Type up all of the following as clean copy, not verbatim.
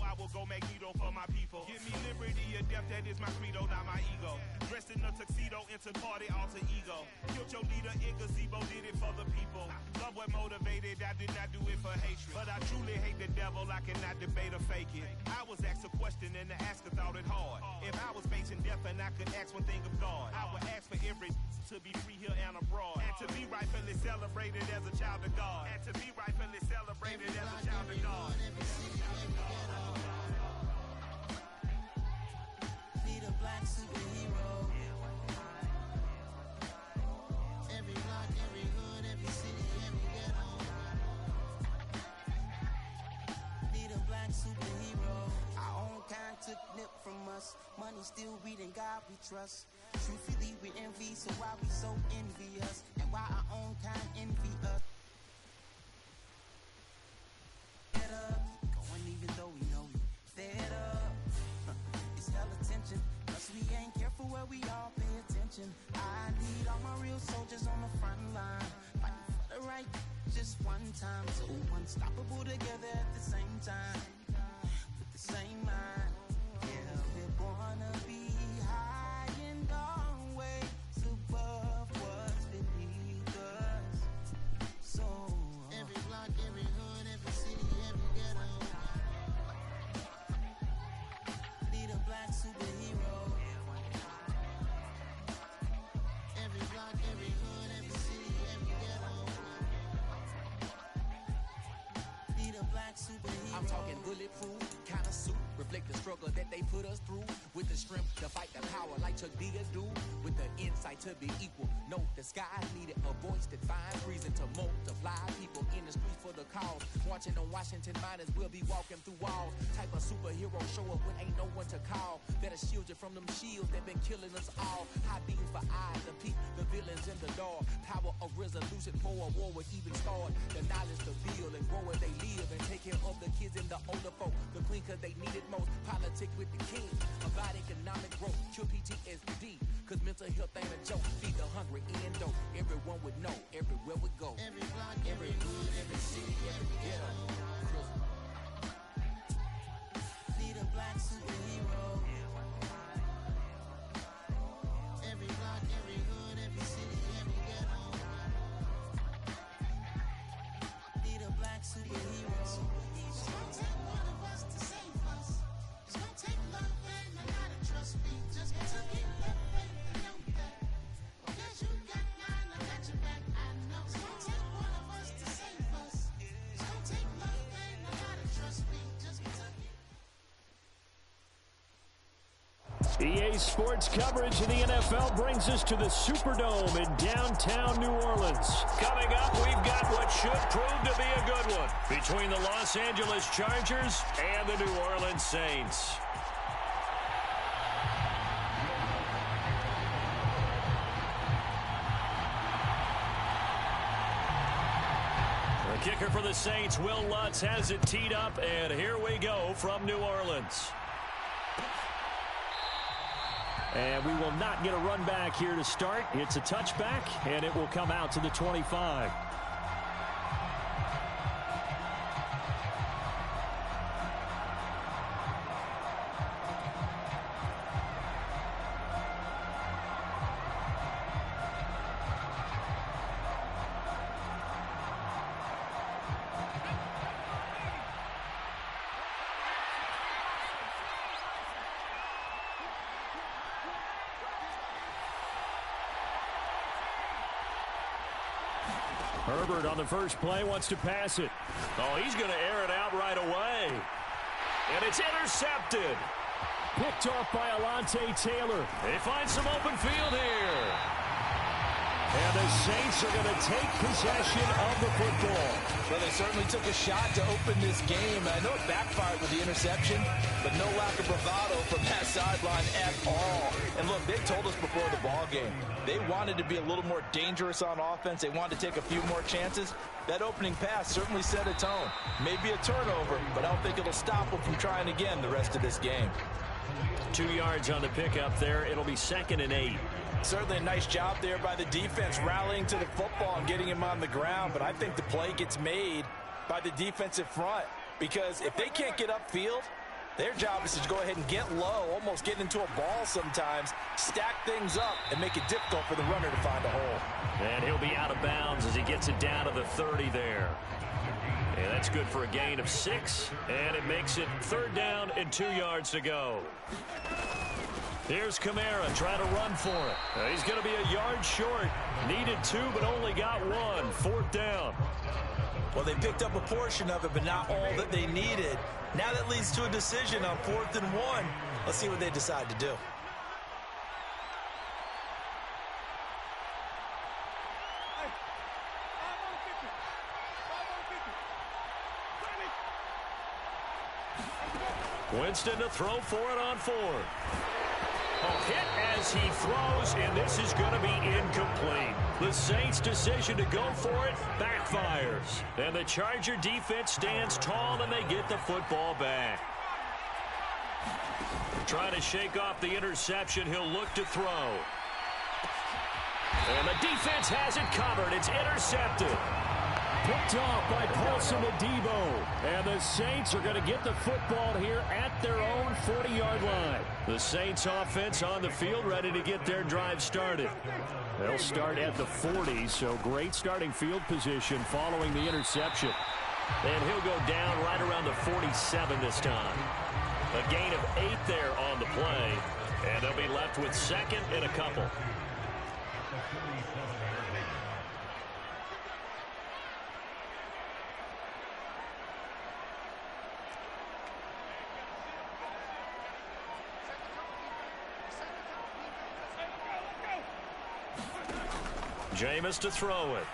I will go magneto for my people. Give me liberty or death, that is my credo, not my ego. Dressed in a tuxedo, into party, alter ego. Killed your leader in gazebo, did it for the people. Love what motivated, I did not do it for hatred. But I truly hate the devil, I cannot debate or fake it. I was asked a question and the asker thought it hard. If I was facing death and I could ask one thing of God, I would ask for every to be free here and abroad. And to be rightfully celebrated as a child of God. And to be rightfully celebrated as a child of God. Need a black superhero. Every block, every hood, every city, every ghetto. Need a black superhero. Our own kind took nip from us. Money still reading, God we trust. Truthfully we envy, so why we so envious? And why our own kind envy us? Fed up, going even though we know we fed up. It's hell attention, plus we ain't careful where we all pay attention. I need all my real soldiers on the front line, fighting for the right just one time. So unstoppable together at the same time, with the same mind. Yeah, we're gonna be high and always above what's beneath us. So every block, every hood, every city, every ghetto. Need a black superhero. Every block, every hood, every city, every ghetto. Need a black superhero. I'm talking bulletproof, kind of suit, reflect the struggle that they put us through. With the strength to fight the power like Chuck D do. With the insight to be equal. No, the sky needed a voice that finds reason to multiply people in the streets for the cause. Marching on Washington miners, we'll be walking through walls. Type of superhero show up when ain't no one to call. That'll shield you from them shields that been killing us all. High beams for eyes, the peak, the villains in the dark. Power of resolution for a war would even start. The knowledge to build and grow where they live and take care of the kids and the older folk. The queen cause they need it most. Politics with the king. About economic growth. Cure PTSD. Cause mental health ain't a joke. Feed the hungry in dope. Everyone would know. Everywhere we go. Every block, Every hood, every city, every ghetto. need a black superhero. Every block, every hood, every city, every ghetto. Need a black superhero. It's gonna take one of us to save us. It's gonna take love and a lot of trust. We just got to keep that faith and know that. Because you got mine, I got your back. I know it's gonna take one of us to save us. It's gonna take love and a lot of trust. We just got to keep. EA Sports coverage of the NFL brings us to the Superdome in downtown New Orleans. Coming up, we've got what should prove to be a good one between the Los Angeles Chargers and the New Orleans Saints. The kicker for the Saints, Will Lutz, has it teed up, and here we go from New Orleans. And we will not get a run back here to start. It's a touchback, and it will come out to the 25. Herbert on the first play wants to pass it. Oh, he's going to air it out right away. And it's intercepted. Picked off by Alontae Taylor. They find some open field here. And the Saints are going to take possession of the football. Well, they certainly took a shot to open this game. I know it backfired with the interception, but no lack of bravado from that sideline at all. And look, they told us before the ball game, they wanted to be a little more dangerous on offense. They wanted to take a few more chances. That opening pass certainly set a tone. Maybe a turnover, but I don't think it'll stop them from trying again the rest of this game. 2 yards on the pickup there. It'll be 2nd and 8. Certainly a nice job there by the defense, rallying to the football and getting him on the ground. But I think the play gets made by the defensive front, because if they can't get upfield, Their job is to go ahead and get low, almost get into a ball sometimes, stack things up, and make it difficult for the runner to find a hole. And he'll be out of bounds as he gets it down to the 30 there. And that's good for a gain of 6, and it makes it 3rd down and 2 yards to go. Here's Kamara trying to run for it. He's going to be a yard short. Needed 2, but only got 1. 4th down. Well, they picked up a portion of it, but not all that they needed. Now that leads to a decision on 4th and 1. Let's see what they decide to do. Winston to throw for it on 4. Hit as he throws, and this is going to be incomplete. The Saints' decision to go for it backfires. And the Charger defense stands tall, and they get the football back. Trying to shake off the interception, he'll look to throw. And the defense has it covered. It's intercepted. Picked off by Paulson Adebo. And the Saints are going to get the football here at their own 40-yard line. The Saints offense on the field ready to get their drive started. They'll start at the 40, so great starting field position following the interception. And he'll go down right around the 47 this time. A gain of 8 there on the play. And they'll be left with 2nd and a couple. Jameis to throw it.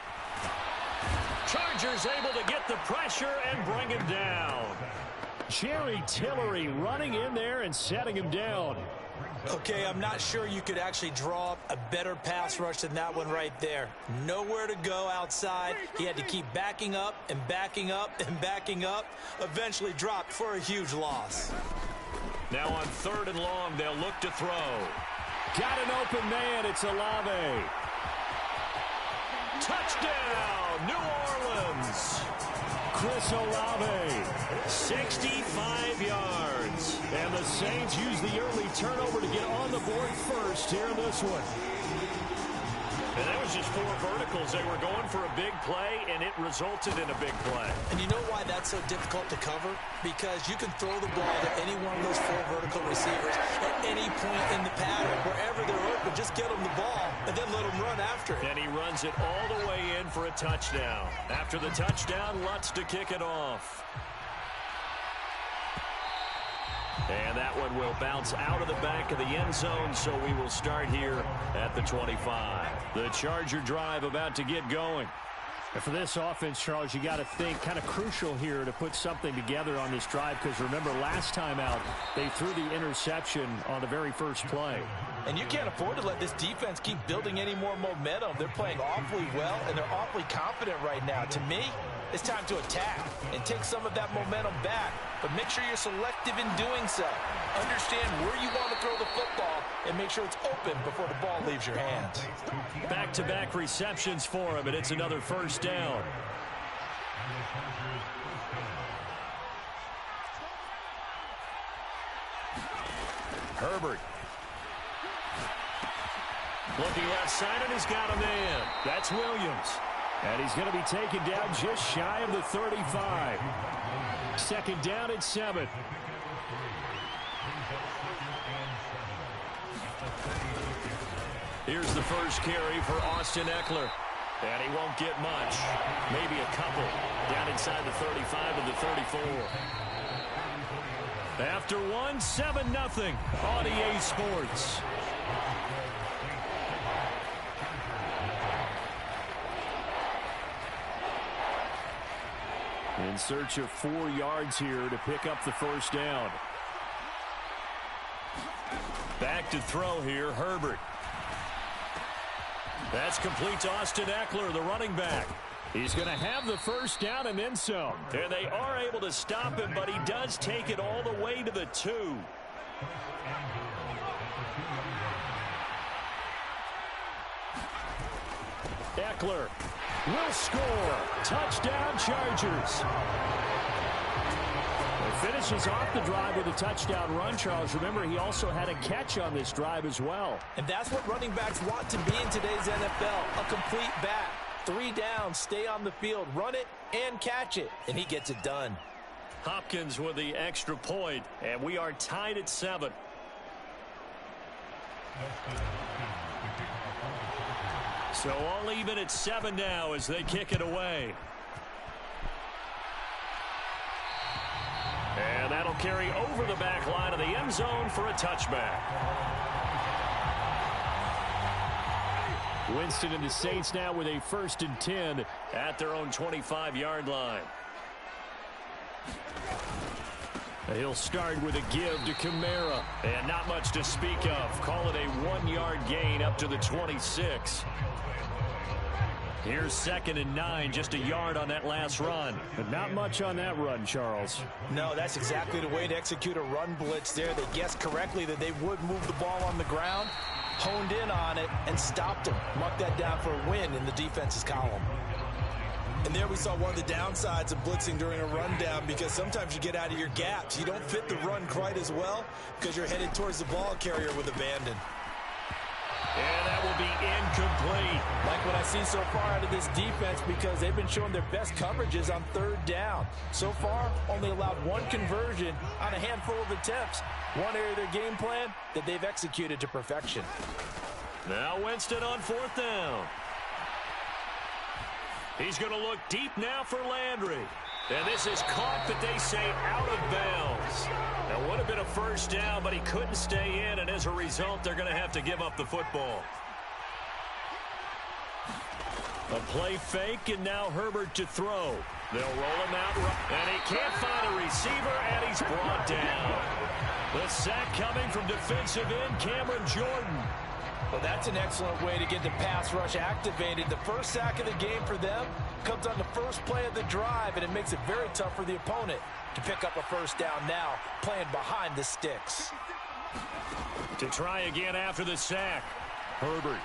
Chargers able to get the pressure and bring him down. Jerry Tillery running in there and setting him down. Okay, I'm not sure you could actually draw up a better pass rush than that one right there. Nowhere to go outside. He had to keep backing up and backing up and backing up. Eventually dropped for a huge loss. Now on 3rd and long, they'll look to throw. Got an open man. It's Olave. Touchdown, New Orleans. Chris Olave, 65 yards. And the Saints use the early turnover to get on the board first here in this one. And that was just 4 verticals. They were going for a big play, and it resulted in a big play. And you know why that's so difficult to cover? Because you can throw the ball to any one of those 4 vertical receivers at any point in the pattern. Wherever they're open, just get them the ball and then let them run after it. And he runs it all the way in for a touchdown. After the touchdown, Lutz to kick it off. And that one will bounce out of the back of the end zone, so we will start here at the 25. The Charger drive about to get going. And for this offense, Charles, you got to think kind of crucial here to put something together on this drive, because remember last time out, they threw the interception on the very first play. And you can't afford to let this defense keep building any more momentum. They're playing awfully well, and they're awfully confident right now. To me, it's time to attack and take some of that momentum back. But make sure you're selective in doing so. Understand where you want to throw the football and make sure it's open before the ball leaves your hands. Back-to-back receptions for him, and it's another 1st down. Herbert. Looking outside, and he's got a man. That's Williams. And he's going to be taken down just shy of the 35. 2nd down at 7. Here's the first carry for Austin Eckler. And he won't get much. Maybe a couple. Down inside the 35 to the 34. After 1, 7-0 on EA Sports. In search of 4 yards here to pick up the 1st down. Back to throw here, Herbert. That's complete to Austin Eckler, the running back. He's going to have the 1st down and then some. And they are able to stop him, but he does take it all the way to the 2. Eckler will score. Touchdown, Chargers. finishes off the drive with a touchdown run, Charles. Remember, he also had a catch on this drive as well. And that's what running backs want to be in today's NFL, a complete back. 3 downs, stay on the field, run it, and catch it, and he gets it done. Hopkins with the extra point, and we are tied at 7. So all even at 7 now as they kick it away. And that'll carry over the back line of the end zone for a touchback. Winston and the Saints now with a 1st and 10 at their own 25-yard line. He'll start with a give to Kamara. And not much to speak of. Call it a 1-yard gain up to the 26. Here's 2nd and 9, just a yard on that last run. But not much on that run, Charles. No, that's exactly the way to execute a run blitz there. They guessed correctly that they would move the ball on the ground, honed in on it, and stopped them. Mark that down for a win in the defense's column. And there we saw one of the downsides of blitzing during a rundown, because sometimes you get out of your gaps. You don't fit the run quite as well because you're headed towards the ball carrier with abandon. And that will be incomplete. Like what I see so far out of this defense, because they've been showing their best coverages on 3rd down. So far, only allowed 1 conversion on a handful of attempts. One area of their game plan that they've executed to perfection. Now Winston on 4th down. He's going to look deep now for Landry. And this is caught, but they say out of bounds. That would have been a 1st down, but he couldn't stay in, and as a result, they're going to have to give up the football. A play fake, and now Herbert to throw. They'll roll him out, and he can't find a receiver, and he's brought down. The sack coming from defensive end Cameron Jordan. Well, that's an excellent way to get the pass rush activated. The first sack of the game for them comes on the first play of the drive, and it makes it very tough for the opponent to pick up a 1st down now, playing behind the sticks. To try again after the sack. Herbert.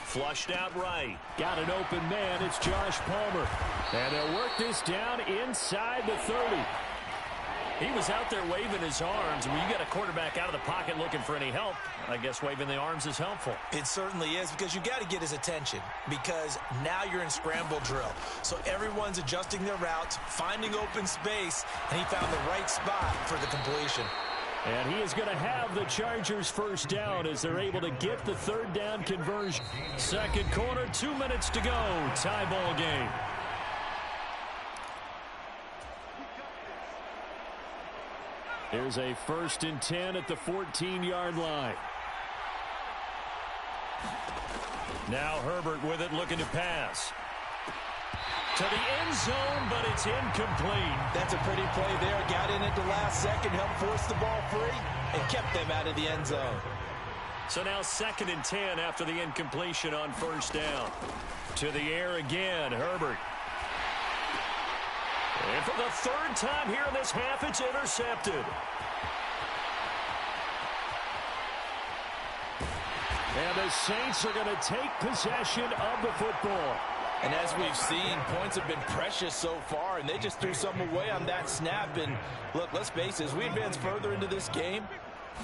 Flushed out right. Got an open man. It's Josh Palmer. And they'll work this down inside the 30. He was out there waving his arms. When you get a quarterback out of the pocket looking for any help, I guess waving the arms is helpful. It certainly is, because you got to get his attention, because now you're in scramble drill. So everyone's adjusting their routes, finding open space, and he found the right spot for the completion. And he is going to have the Chargers 1st down as they're able to get the 3rd down conversion. 2nd quarter, 2 minutes to go. Tie ball game. There's a 1st and 10 at the 14-yard line. Now Herbert with it, looking to pass. To the end zone, but it's incomplete. That's a pretty play there. Got in at the last second, helped force the ball free, and kept them out of the end zone. So now 2nd and 10 after the incompletion on 1st down. To the air again, Herbert. And for the 3rd time here in this half, it's intercepted. And the Saints are going to take possession of the football. And as we've seen, points have been precious so far, and they just threw some away on that snap. And look, let's face it, as we advance further into this game,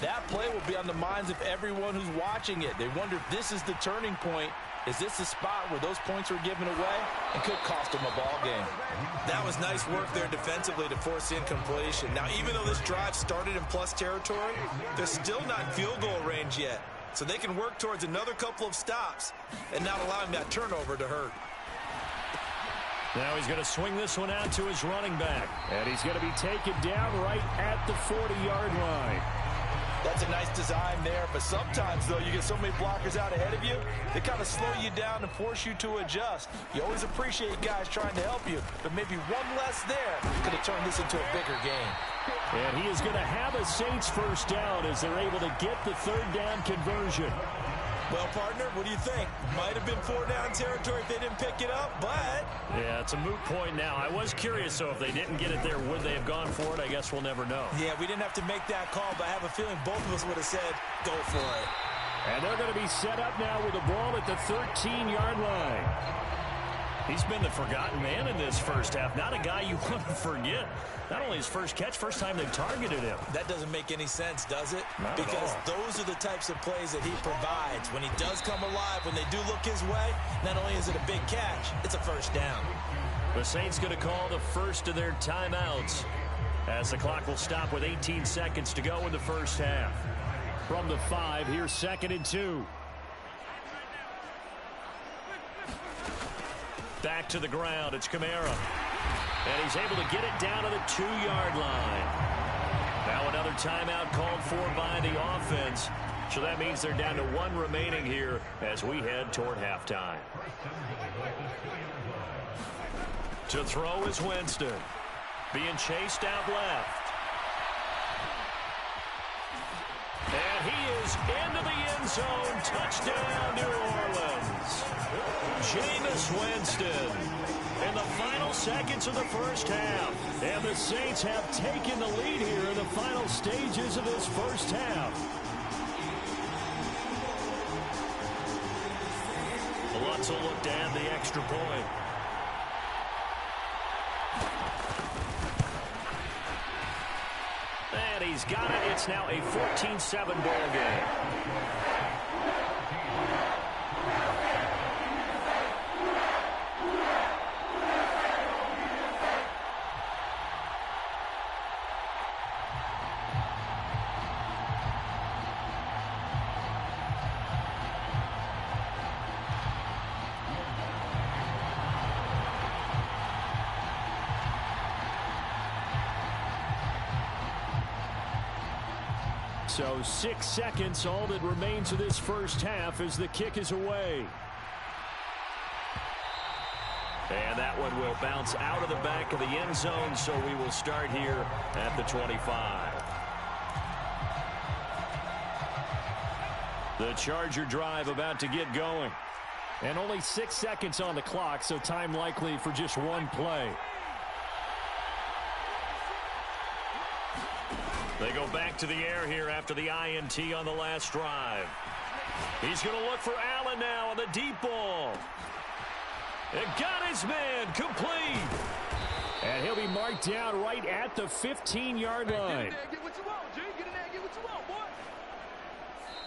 that play will be on the minds of everyone who's watching it. They wonder if this is the turning point. Is this the spot where those points were given away and could cost them a ball game? That was nice work there defensively to force the incompletion. Now, even though this drive started in plus territory, they're still not in field goal range yet. So they can work towards another couple of stops and not allowing that turnover to hurt. Now he's going to swing this one out to his running back. And he's going to be taken down right at the 40-yard line. That's a nice design there, but sometimes, though, you get so many blockers out ahead of you, they kind of slow you down and force you to adjust. You always appreciate guys trying to help you, but maybe one less there could have turned this into a bigger game. And he is going to have a Saints 1st down as they're able to get the 3rd down conversion. Well, partner, what do you think? Might have been 4-down territory if they didn't pick it up, but... Yeah, it's a moot point now. I was curious, so if they didn't get it there, would they have gone for it? I guess we'll never know. Yeah, we didn't have to make that call, but I have a feeling both of us would have said, go for it. And they're going to be set up now with the ball at the 13-yard line. He's been the forgotten man in this first half. Not a guy you want to forget. Not only his first catch, first time they've targeted him. That doesn't make any sense, does it? Not because at all. those are the types of plays that he provides. When he does come alive, when they do look his way, not only is it a big catch, it's a first down. The Saints going to call the first of their timeouts as the clock will stop with 18 seconds to go in the first half. From the 5, here's 2nd and 2. Back to the ground, it's Kamara. And he's able to get it down to the 2-yard line. Now another timeout called for by the offense. So that means they're down to 1 remaining here as we head toward halftime. To throw is Winston. Being chased out left. And he is into the end zone. Touchdown, New Orleans. Jameis Winston in the final seconds of the first half. And the Saints have taken the lead here in the final stages of this first half. Lutz will look to add the extra point. And he's got it. It's now a 14-7 ball game. So 6 seconds, all that remains of this first half as the kick is away. And that one will bounce out of the back of the end zone, so we will start here at the 25. The Charger drive about to get going. And only 6 seconds on the clock, so time likely for just one play. They go back to the air here after the INT on the last drive. He's going to look for Allen now on the deep ball. It got his man complete. And he'll be marked down right at the 15-yard line.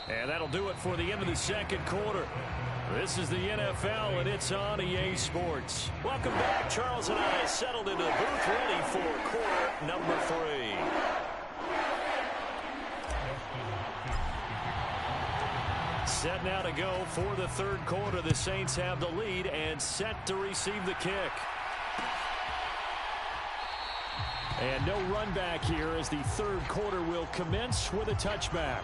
And that'll do it for the end of the second quarter. This is the NFL, and it's on EA Sports. Welcome back. Charles and I settled into the booth, ready for quarter number 3. Set now to go for the third quarter. The Saints have the lead and set to receive the kick. And no run back here as the third quarter will commence with a touchback.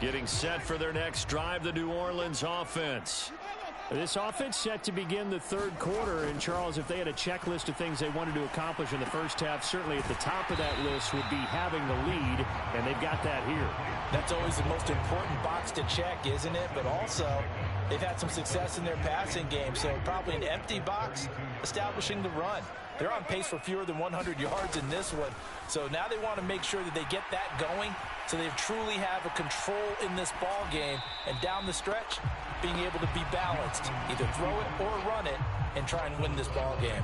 Getting set for their next drive, the New Orleans offense. This offense set to begin the third quarter. And, Charles, if they had a checklist of things they wanted to accomplish in the first half, certainly at the top of that list would be having the lead, and they've got that here. That's always the most important box to check, isn't it? But also, they've had some success in their passing game, so probably an empty box establishing the run. They're on pace for fewer than 100 yards in this one, so now they want to make sure that they get that going so they truly have a control in this ball game, and down the stretch, being able to be balanced, either throw it or run it, and try and win this ball game.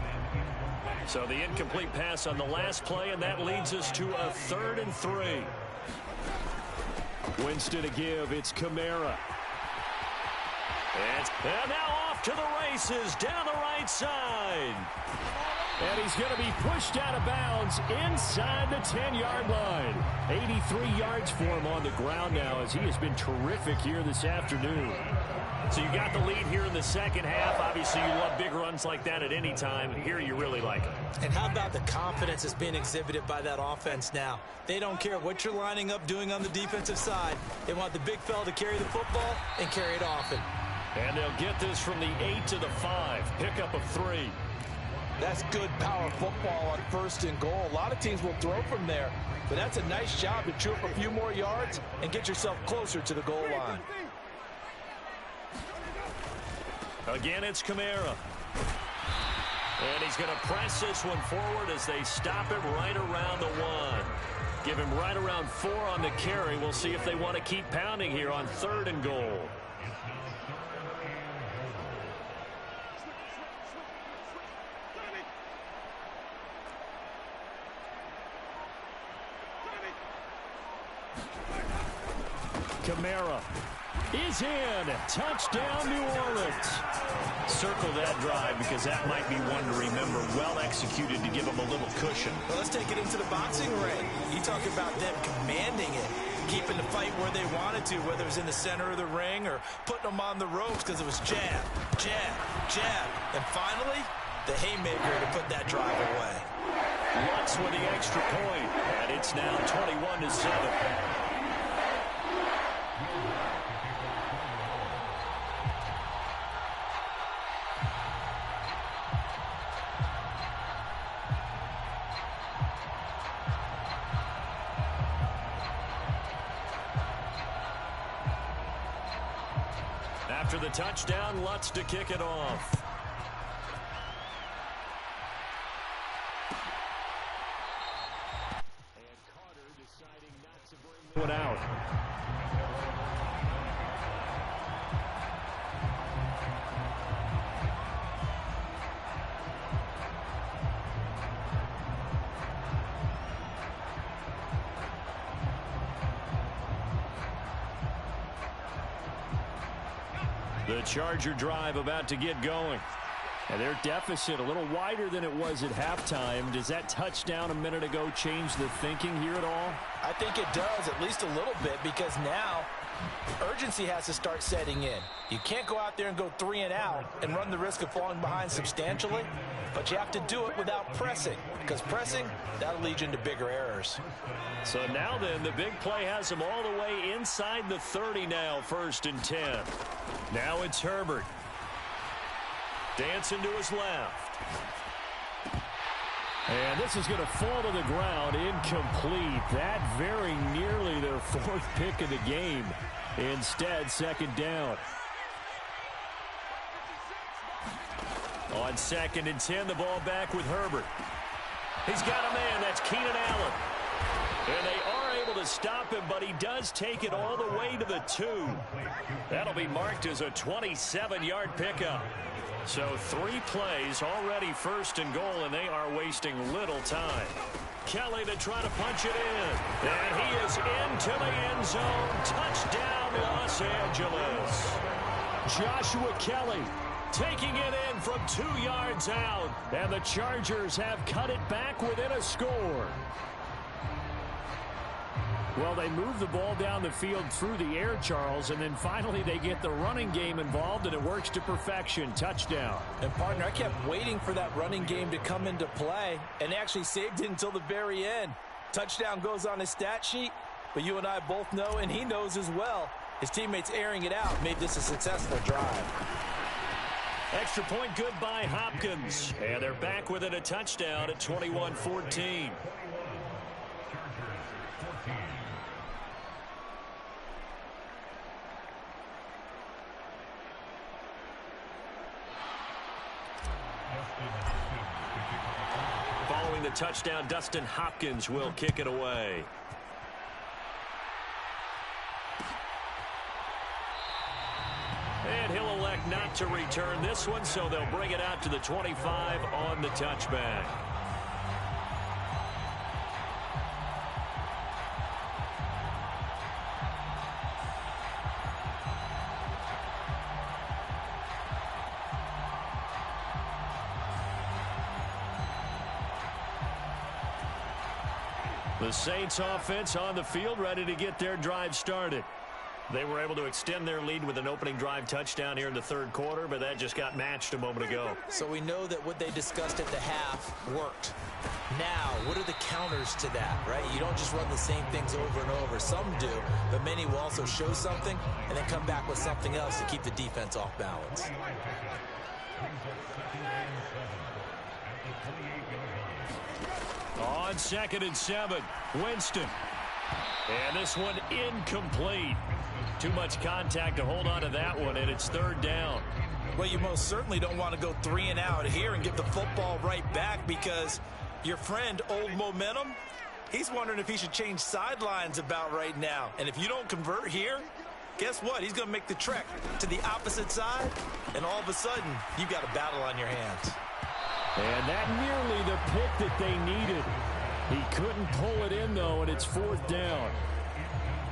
So the incomplete pass on the last play, and that leads us to a 3rd and 3. Winston to give, it's Kamara. And now off to the races, down the right side. And he's going to be pushed out of bounds inside the 10-yard line. 83 yards for him on the ground now as he has been terrific here this afternoon. So you got the lead here in the second half. Obviously, you love big runs like that at any time. Here you really like it. And how about the confidence that's being exhibited by that offense now? They don't care what you're lining up doing on the defensive side. They want the big fella to carry the football and carry it often. And they'll get this from the 8 to the 5. Pickup of 3. That's good power football on 1st and goal. A lot of teams will throw from there, but that's a nice job to chew up a few more yards and get yourself closer to the goal line. Again, it's Kamara. And he's going to press this one forward as they stop it right around the 1. Give him right around 4 on the carry. We'll see if they want to keep pounding here on 3rd and goal. Kamara is in. Touchdown, New Orleans. Circle that drive because that might be one to remember. Well executed to give them a little cushion. Well, let's take it into the boxing ring. You talk about them commanding it, keeping the fight where they wanted to, whether it was in the center of the ring or putting them on the ropes because it was jab, jab, jab. And finally, the haymaker to put that drive away. Lutz with the extra point, and it's now 21-7. After the touchdown, Lutz to kick it off. And Carter deciding not to bring it out. The Charger drive about to get going. And their deficit a little wider than it was at halftime. Does that touchdown a minute ago change the thinking here at all? I think it does, at least a little bit, because now urgency has to start setting in. You can't go out there and go 3 and out and run the risk of falling behind substantially, but you have to do it without pressing, because pressing, that'll lead you into bigger errors. So now then, the big play has them all the way inside the 30 now, 1st and 10. Now it's Herbert. Dancing to his left. And this is going to fall to the ground, incomplete. That very nearly their 4th pick of the game. Instead, 2nd down. On 2nd and 10, the ball back with Herbert. He's got a man, that's Keenan Allen. And they are able to stop him, but he does take it all the way to the 2. That'll be marked as a 27-yard pickup. So 3 plays, already 1st and goal, and they are wasting little time. Kelly to try to punch it in. And he is into the end zone. Touchdown, Los Angeles. Joshua Kelly taking it in from 2 yards out. And the Chargers have cut it back within a score. Well, they move the ball down the field through the air, Charles, and then finally they get the running game involved, and it works to perfection. Touchdown. And, partner, I kept waiting for that running game to come into play, and actually saved it until the very end. Touchdown goes on his stat sheet, but you and I both know, and he knows as well, his teammates airing it out made this a successful drive. Extra point good by Hopkins, and they're back within a touchdown at 21-14. Following the touchdown, Dustin Hopkins will kick it away. And he'll elect not to return this one, so they'll bring it out to the 25 on the touchback. The Saints offense on the field, ready to get their drive started. They were able to extend their lead with an opening drive touchdown here in the 3rd quarter, but that just got matched a moment ago. So we know that what they discussed at the half worked. Now, what are the counters to that, right? You don't just run the same things over and over. Some do, but many will also show something and then come back with something else to keep the defense off balance. On 2nd and 7, Winston. And this one incomplete. Too much contact to hold on to that one, and it's third down. Well, you most certainly don't want to go 3 and out here and give the football right back, because your friend, Old Momentum, he's wondering if he should change sidelines about right now. And if you don't convert here, guess what? He's going to make the trek to the opposite side, and all of a sudden, you've got a battle on your hands. And that nearly the pick that they needed. He couldn't pull it in, though, and it's fourth down.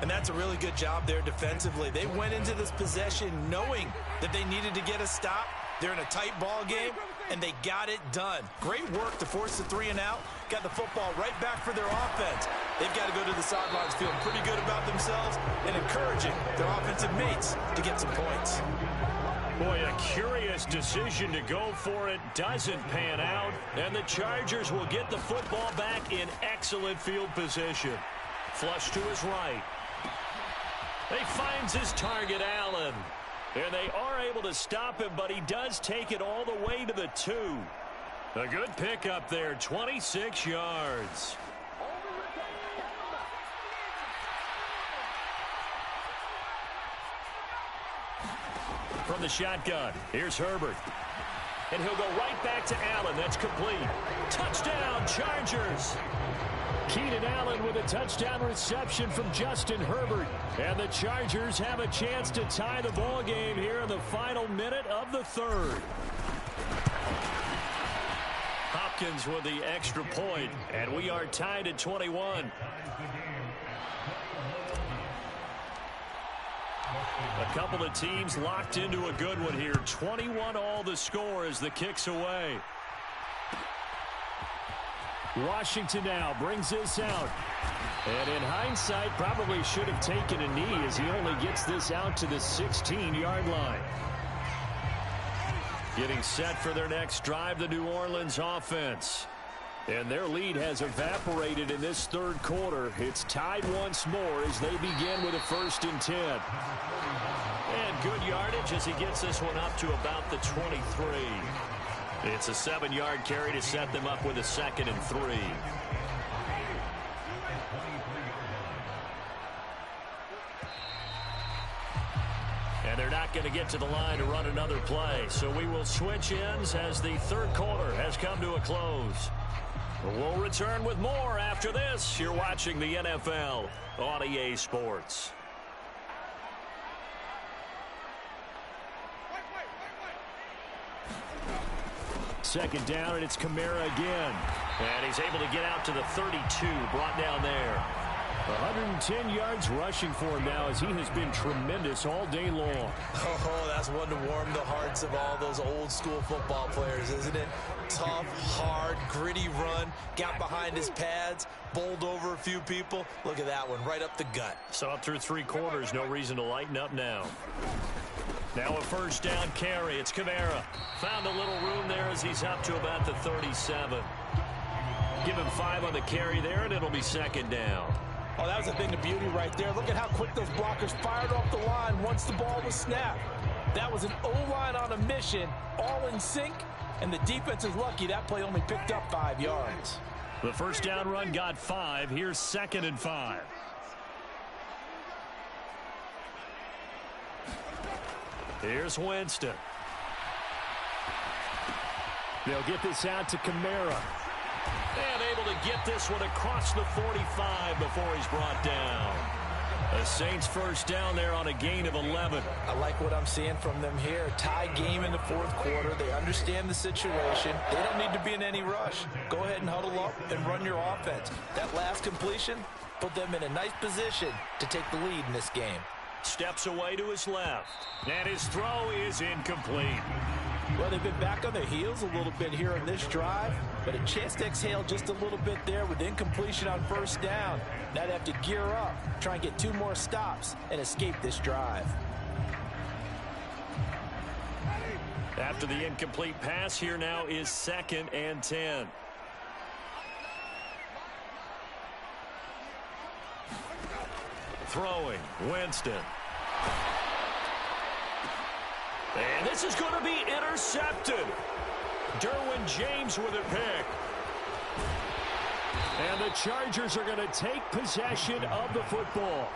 And that's a really good job there defensively. They went into this possession knowing that they needed to get a stop. They're in a tight ball game, and they got it done. Great work to force the 3 and out. Got the football right back for their offense. They've got to go to the sidelines feeling pretty good about themselves and encouraging their offensive mates to get some points. Boy, a curious decision to go for it doesn't pan out, and the Chargers will get the football back in excellent field position. Flush to his right. He finds his target, Allen. And they are able to stop him, but he does take it all the way to the 2. A good pickup there, 26 yards. From the shotgun, here's Herbert. And he'll go right back to Allen. That's complete. Touchdown, Chargers. Keenan Allen with a touchdown reception from Justin Herbert. And the Chargers have a chance to tie the ball game here in the final minute of the third. Hopkins with the extra point, and we are tied at 21. A couple of teams locked into a good one here. 21 all the score as the kick's away. Washington now brings this out. And in hindsight, probably should have taken a knee as he only gets this out to the 16-yard line. Getting set for their next drive, the New Orleans offense. And their lead has evaporated in this third quarter. It's tied once more as they begin with a 1st and 10. And good yardage as he gets this one up to about the 23. It's a 7-yard carry to set them up with a 2nd and 3. And they're not going to get to the line to run another play. So we will switch ends as the third quarter has come to a close. We'll return with more after this. You're watching the NFL on EA Sports. Second down, and it's Kamara again. And he's able to get out to the 32, brought down there. 110 yards rushing for him now as he has been tremendous all day long. Oh, that's one to warm the hearts of all those old school football players, isn't it? Tough, hard, gritty run, got behind his pads, bowled over a few people. Look at that one, right up the gut. So up through 3 quarters, no reason to lighten up now. Now a 1st down carry. It's Kamara. Found a little room there as he's up to about the 37. Give him 5 on the carry there, and it'll be 2nd down. Oh, that was a thing of beauty right there. Look at how quick those blockers fired off the line once the ball was snapped. That was an O-line on a mission, all in sync, and the defense is lucky that play only picked up 5 yards. The 1st down run got 5. Here's 2nd and 5. Here's Winston. They'll get this out to Kamara. And able to get this one across the 45 before he's brought down. The Saints 1st down there on a gain of 11. I like what I'm seeing from them here. Tie game in the 4th quarter. They understand the situation. They don't need to be in any rush. Go ahead and huddle up and run your offense. That last completion put them in a nice position to take the lead in this game. Steps away to his left. And his throw is incomplete. Well, they've been back on their heels a little bit here in this drive, but a chance to exhale just a little bit there with incompletion on 1st down. Now they have to gear up, try and get 2 more stops, and escape this drive. After the incomplete pass, here now is 2nd and 10. Throwing, Winston. And this is going to be intercepted. Derwin James with a pick. And the Chargers are going to take possession of the football.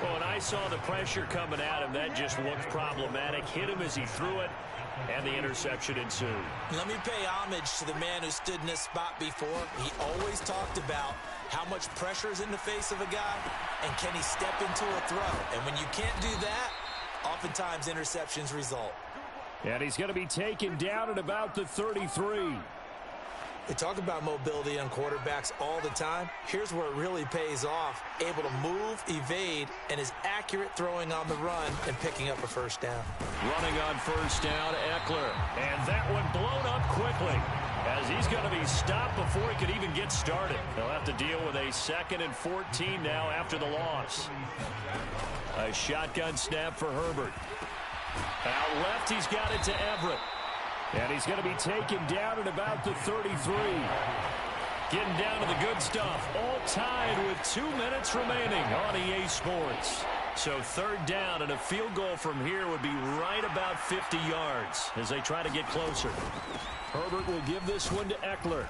Well, and I saw the pressure coming at him. That just looked problematic. Hit him as he threw it, and the interception ensued. Let me pay homage to the man who stood in this spot before. He always talked about how much pressure is in the face of a guy, and can he step into a throw. And when you can't do that, oftentimes interceptions result. And he's going to be taken down at about the 33. They talk about mobility on quarterbacks all the time. Here's where it really pays off. Able to move, evade, and is accurate throwing on the run and picking up a first down. Running on first down, Eckler. And that one blown up quickly as he's going to be stopped before he could even get started. They'll have to deal with a 2nd and 14 now after the loss. A shotgun snap for Herbert. Out left, he's got it to Everett. And he's going to be taken down at about the 33. Getting down to the good stuff. All tied with 2 minutes remaining on EA Sports. So 3rd down and a field goal from here would be right about 50 yards as they try to get closer. Herbert will give this one to Eckler.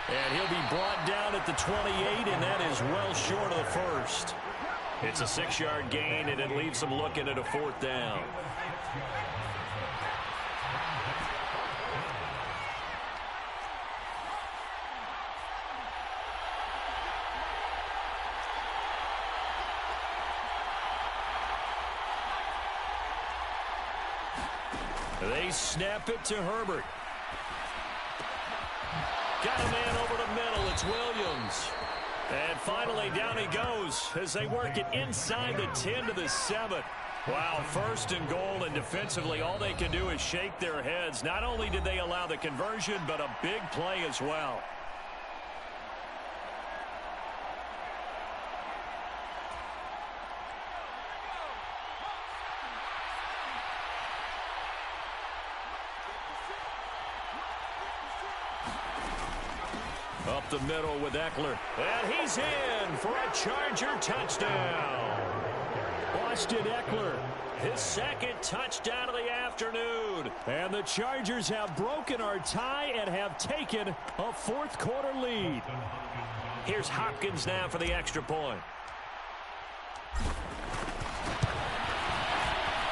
And he'll be brought down at the 28, and that is well short of the first. It's a 6-yard gain, and it leaves them looking at a 4th down. They snap it to Herbert. Got a man over the middle. It's Williams. And finally, down he goes as they work it inside the 10 to the 7. Wow, 1st and goal, and defensively, all they can do is shake their heads. Not only did they allow the conversion, but a big play as well. Up the middle with Eckler. And he's in for a Charger touchdown. Austin Eckler, his 2nd touchdown of the afternoon. And the Chargers have broken our tie and have taken a 4th quarter lead. Here's Hopkins now for the extra point.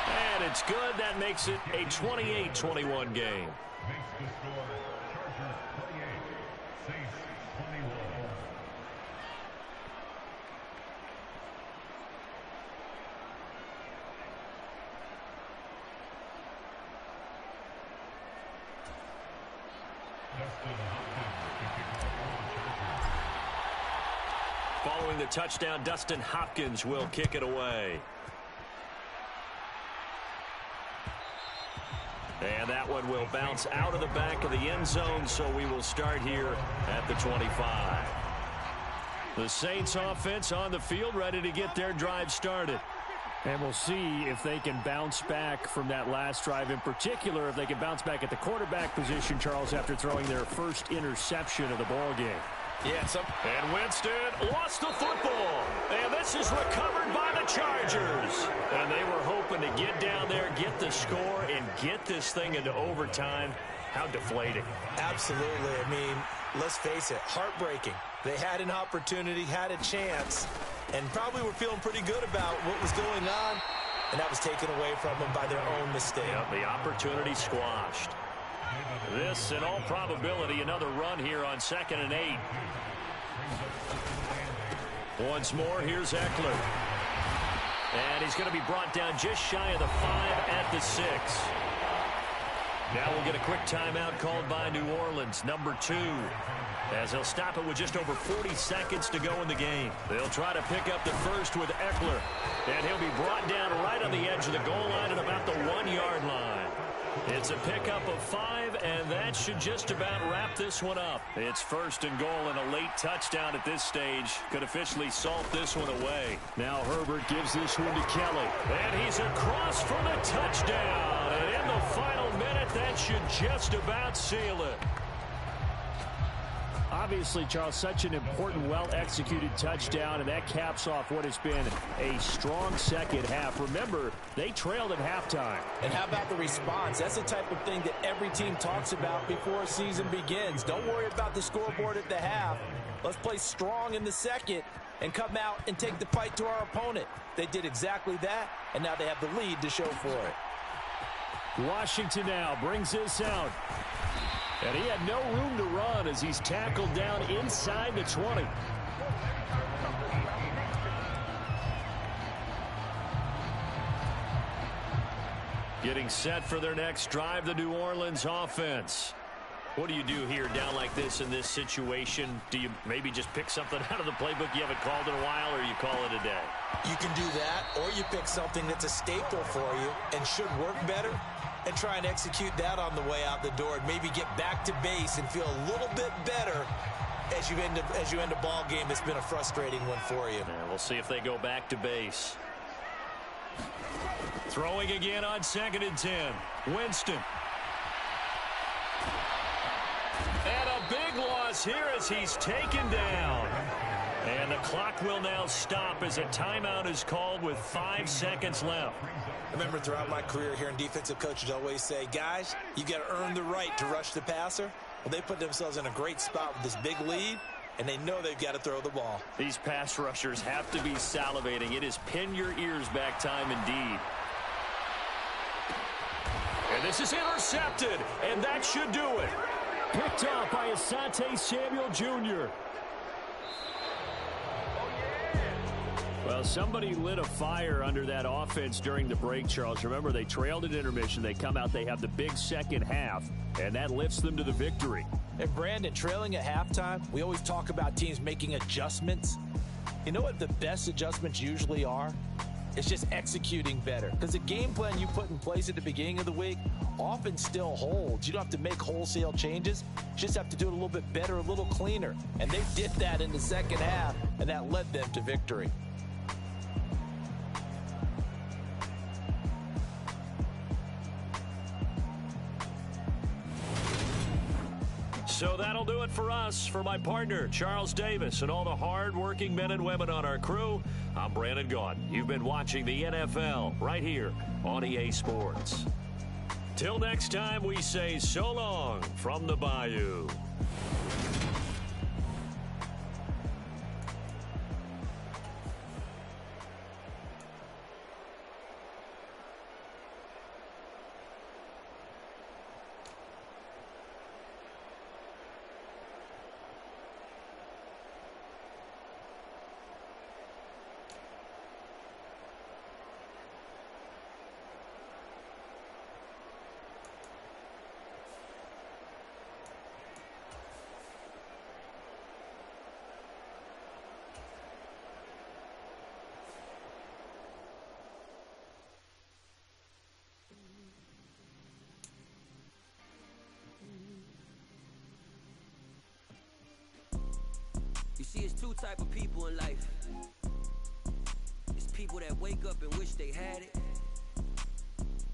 And it's good. That makes it a 28-21 game. Following the touchdown, Dustin Hopkins will kick it away. And that one will bounce out of the back of the end zone, so we will start here at the 25. The Saints offense on the field, ready to get their drive started. And we'll see if they can bounce back from that last drive, in particular if they can bounce back at the quarterback position, Charles, after throwing their first interception of the ball game. Yeah, and Winston lost the football. And this is recovered by the Chargers. And they were hoping to get down there, get the score, and get this thing into overtime. How deflating. Absolutely. I mean, let's face it, heartbreaking. They had an opportunity, had a chance, and probably were feeling pretty good about what was going on, and that was taken away from them by their own mistake. Yep, the opportunity squashed. This, in all probability, another run here on 2nd and 8. Once more, here's Eckler. And he's going to be brought down just shy of the 5 at the 6. Now we'll get a quick timeout called by New Orleans, number 2. As they'll stop it with just over 40 seconds to go in the game. They'll try to pick up the first with Eckler. And he'll be brought down right on the edge of the goal line at about the 1-yard line. It's a pickup of 5, and that should just about wrap this one up. It's 1st and goal, and a late touchdown at this stage could officially salt this one away. Now Herbert gives this one to Kelly. And he's across for the touchdown. And in the final minute, that should just about seal it. Obviously, Charles, such an important, well-executed touchdown, and that caps off what has been a strong second half. Remember, they trailed at halftime. And how about the response? That's the type of thing that every team talks about before a season begins. Don't worry about the scoreboard at the half. Let's play strong in the second and come out and take the fight to our opponent. They did exactly that, and now they have the lead to show for it. Washington now brings this out. And he had no room to run as he's tackled down inside the 20. Getting set for their next drive, the New Orleans offense. What do you do here down like this in this situation? Do you maybe just pick something out of the playbook you haven't called in a while, or you call it a day? You can do that, or you pick something that's a staple for you and should work better and try and execute that on the way out the door and maybe get back to base and feel a little bit better as you end a ball game that's been a frustrating one for you. Yeah, we'll see if they go back to base. Throwing again on 2nd and 10. Winston. And a big loss here as he's taken down. And the clock will now stop as a timeout is called with 5 seconds left. I remember throughout my career hearing defensive coaches always say, guys, you got to earn the right to rush the passer. Well, they put themselves in a great spot with this big lead, and they know they've got to throw the ball. These pass rushers have to be salivating. It is pin your ears back time indeed. And this is intercepted, and that should do it. Picked off by Asante Samuel Jr. Well, somebody lit a fire under that offense during the break, Charles. Remember, they trailed at intermission. They come out, they have the big second half, and that lifts them to the victory. And Brandon, trailing at halftime, we always talk about teams making adjustments. You know what the best adjustments usually are? It's just executing better. Because the game plan you put in place at the beginning of the week often still holds. You don't have to make wholesale changes. You just have to do it a little bit better, a little cleaner. And they did that in the second half, and that led them to victory. So that'll do it for us. For my partner, Charles Davis, and all the hard-working men and women on our crew, I'm Brandon Gaudin. You've been watching the NFL right here on EA Sports. Till next time, we say so long from the Bayou. You see, it's two type of people in life. It's people that wake up and wish they had it.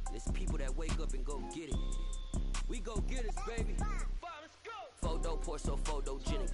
And it's people that wake up and go get it. We go get it, baby. Photo, porso, photogenic.